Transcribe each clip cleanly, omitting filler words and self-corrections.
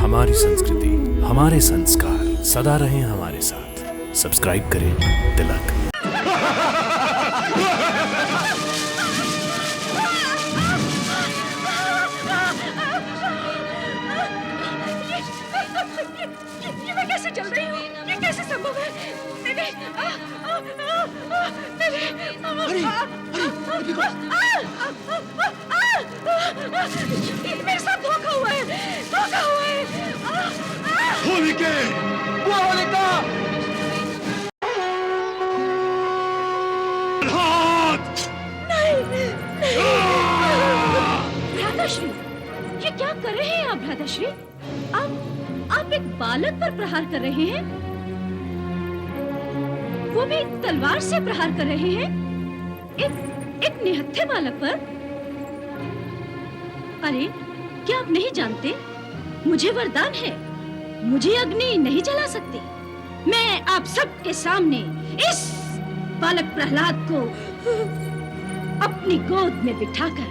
हमारी संस्कृति, हमारे संस्कार सदा रहें हमारे साथ। सब्सक्राइब करें तिलक। ये मैं कैसे चल रही हूँ? ये कैसे संभव है? मेरे मेरे साथ धोखा हुआ है, धोखा हुआ है। होलिके! वो होलिका! हाथ! नहीं, भ्राताश्री, ये क्या कर रहे हैं आप भ्राताश्री? आप एक बालक पर प्रहार कर रहे हैं, वो भी तलवार से प्रहार कर रहे हैं, एक निहत्थे बालक पर। अरे, क्या आप नहीं जानते? मुझे वरदान है, मुझे अग्नि नहीं जला सकती। मैं आप सबके सामने इस बालक प्रहलाद को अपनी गोद में बिठाकर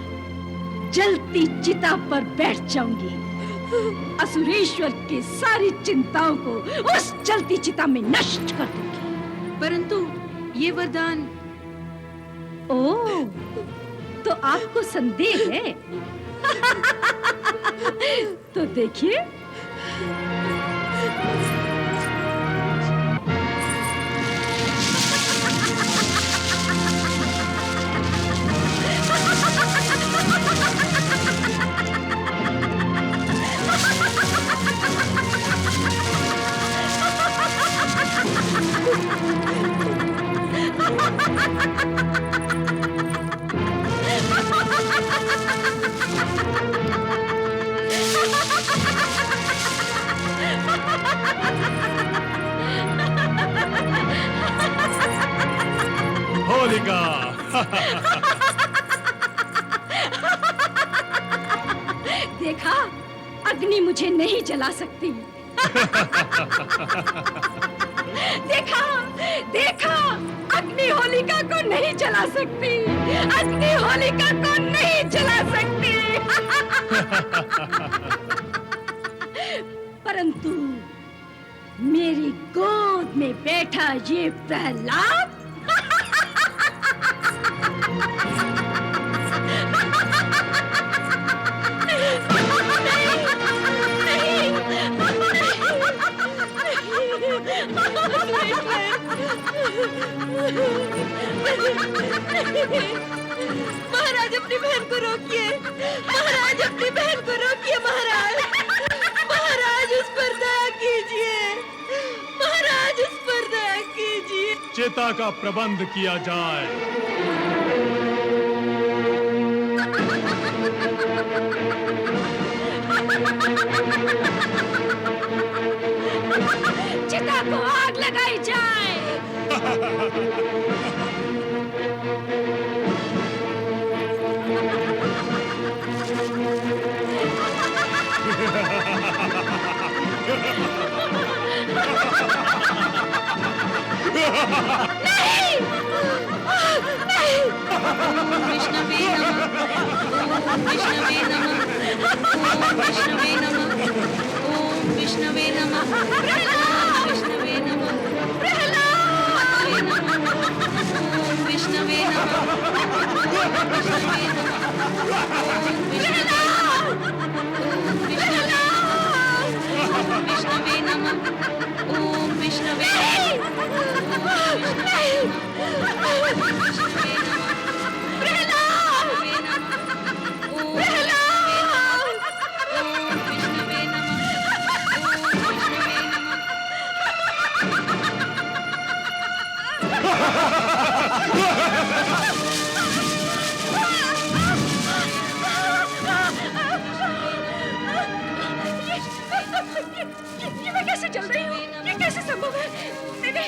जलती चिता पर बैठ जाऊंगी। असुरेश्वर की सारी चिंताओं को उस जलती चिता में नष्ट कर दूंगी। परंतु ये वरदान। ओह, तो आपको संदेह है? तो देखिए। होलिका! देखा, अग्नि मुझे नहीं जला सकती। देखा, देखा, अग्नि होलिका को नहीं जला सकती। अग्नि होलिका को नहीं जला सकती। परंतु मेरी गोद में बैठा ये प्रहलाद महाराज, अपनी बहन को रोकिए। महाराज, अपनी बहन को रोकिए। महाराज, महाराज, उस पर दया कीजिए। महाराज, उस पर दया कीजिए। चिता का प्रबंध किया जाए। चिता को आग लगाई जाए। नहीं, नहीं। विष्णवे नमः। ओम विष्णवे नमः। ओम विष्णवे नमः। ओम विष्णवे नमः। ओम विष्णवे नमः। ओम विष्णवे नमः। ओम विष्णवे नमः। ओम विष्णवे ये मैं कैसे चल रही हूँ? ये कैसे संभव है? मेरे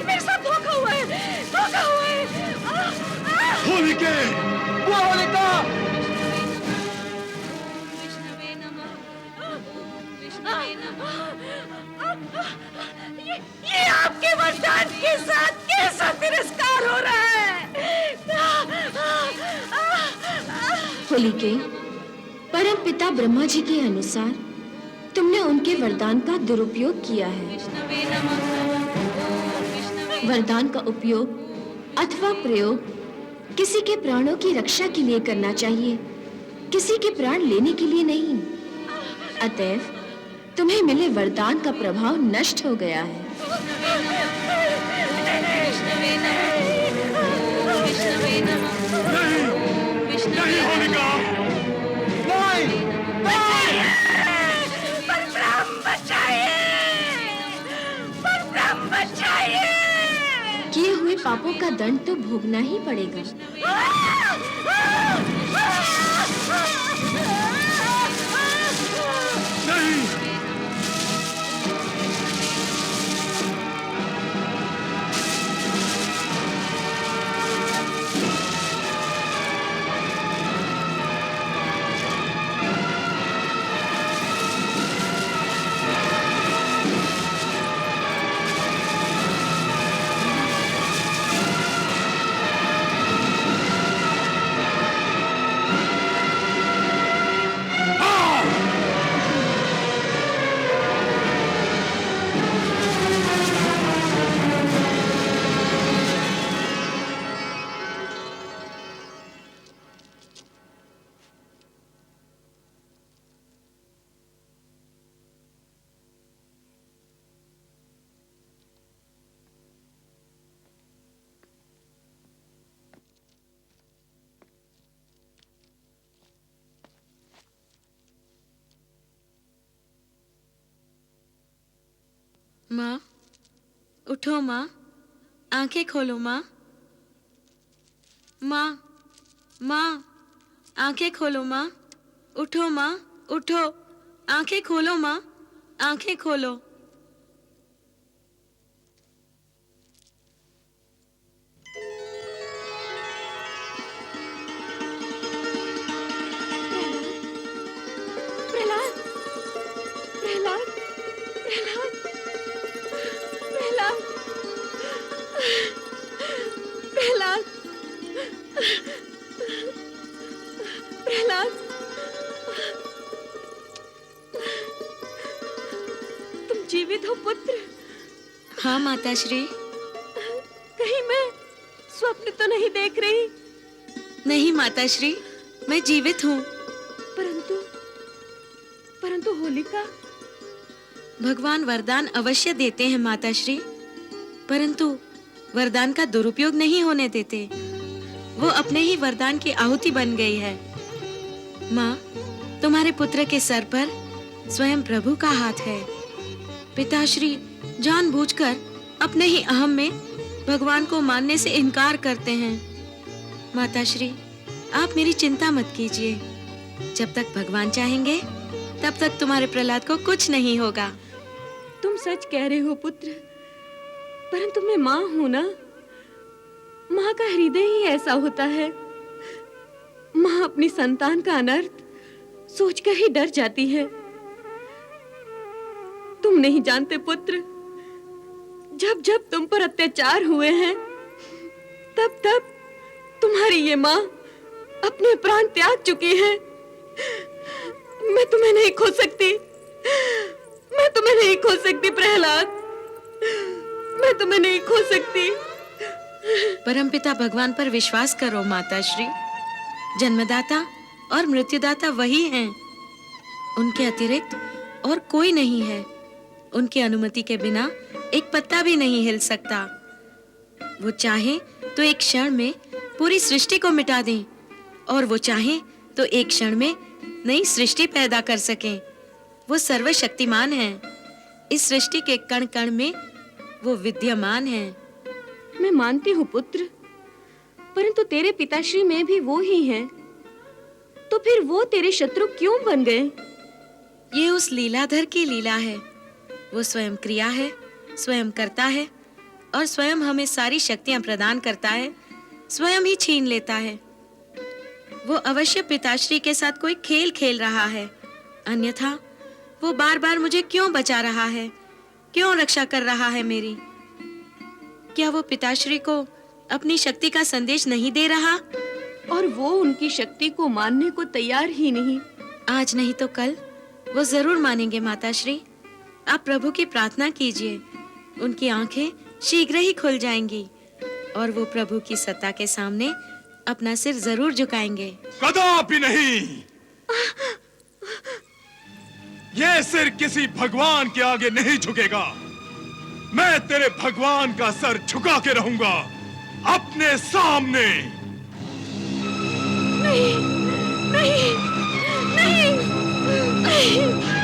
मेरे साथ धोखा हुआ है, धोखा हुआ है। होलिके! वो होलिका! विष्णवे नमः। ओम विष्णवे नमः। ये आपके वरदान के साथ कैसा तिरस्कार हो रहा है? होलिके, परम पिता ब्रह्मा जी के अनुसार तुमने उनके वरदान का दुरुपयोग किया है। वरदान का उपयोग अथवा प्रयोग किसी के प्राणों की रक्षा के लिए करना चाहिए, किसी के प्राण लेने के लिए नहीं। अतएव तुम्हें मिले वरदान का प्रभाव नष्ट हो गया है। नहीं होलिका, नहीं, नहीं। परब्रह्म बचाइए, परब्रह्म बचाइए। किए हुए पापों का दंड तो भोगना ही पड़ेगा। नहीं। माँ, उठो माँ, आंखें खोलो माँ। माँ, माँ, आंखें खोलो माँ। उठो माँ, उठो, आंखें खोलो माँ, आंखें खोलो। प्रहलाद, प्रहलाद, प्रहलाद, प्रहलाद, प्रहलाद, प्रहलाद, तुम जीवित हो पुत्र? हाँ माताश्री। कहीं मैं स्वप्न तो नहीं देख रही? नहीं माताश्री, मैं जीवित हूँ। परंतु परंतु होलिका। भगवान वरदान अवश्य देते हैं माताश्री, परंतु वरदान का दुरुपयोग नहीं होने देते। वो अपने ही वरदान की आहुति बन गई है। माँ, तुम्हारे पुत्र के सर पर स्वयं प्रभु का हाथ है। पिताश्री जानबूझकर अपने ही अहम में भगवान को मानने से इनकार करते हैं। माताश्री, आप मेरी चिंता मत कीजिए। जब तक भगवान चाहेंगे तब तक तुम्हारे प्रहलाद को कुछ नहीं होगा। तुम सच कह रहे हो पुत्र, परंतु मैं माँ हूं ना। माँ का हृदय ही ऐसा होता है। माँ अपनी संतान का अनर्थ सोचकर ही डर जाती है। तुम नहीं जानते पुत्र, जब जब तुम पर अत्याचार हुए हैं, तब तब तुम्हारी ये माँ अपने प्राण त्याग चुकी है। मैं तुम्हें नहीं खो सकती, मैं तुम्हें नहीं खो सकती प्रहलाद, मैं तुम्हें नहीं खो सकती। परमपिता भगवान पर विश्वास करो माताश्री। जन्मदाता और मृत्युदाता वही हैं। उनके अतिरिक्त और कोई नहीं है। उनकी अनुमति के बिना एक पत्ता भी नहीं हिल सकता। वो चाहे तो एक क्षण में पूरी सृष्टि को मिटा दें, और वो चाहे तो एक क्षण में नई सृष्टि पैदा कर सकें। वो सर्वशक्तिमान हैं। इस सृष्टि के कण कण में वो विद्यमान हैं। मैं मानती हूँ पुत्र, परंतु तेरे पिताश्री में भी वो ही हैं। तो फिर वो तेरे शत्रु क्यों बन गए? ये उस लीलाधर की लीला है। वो स्वयं क्रिया है, स्वयं करता है, और स्वयं हमें सारी शक्तियां प्रदान करता है, स्वयं ही छीन लेता है। वो अवश्य पिताश्री के साथ कोई खेल खेल रहा है, अन्यथा वो बार-बार मुझे क्यों बचा रहा है, क्यों रक्षा कर रहा है मेरी? क्या वो पिताश्री को अपनी शक्ति का संदेश नहीं दे रहा? और वो उनकी शक्ति को मानने को तैयार ही नहीं। आज नहीं तो कल वो जरूर मानेंगे माताश्री। आप प्रभु की प्रार्थना कीजिए, उनकी आंखें शीघ्र ही खुल जाएंगी और वो प्रभु की सत्ता के सामने अपना सिर जरूर झुकाएंगे। कदापि नहीं। ये सिर किसी भगवान के आगे नहीं झुकेगा। मैं तेरे भगवान का सर झुका के रहूंगा अपने सामने। नहीं, नहीं, नहीं, नहीं।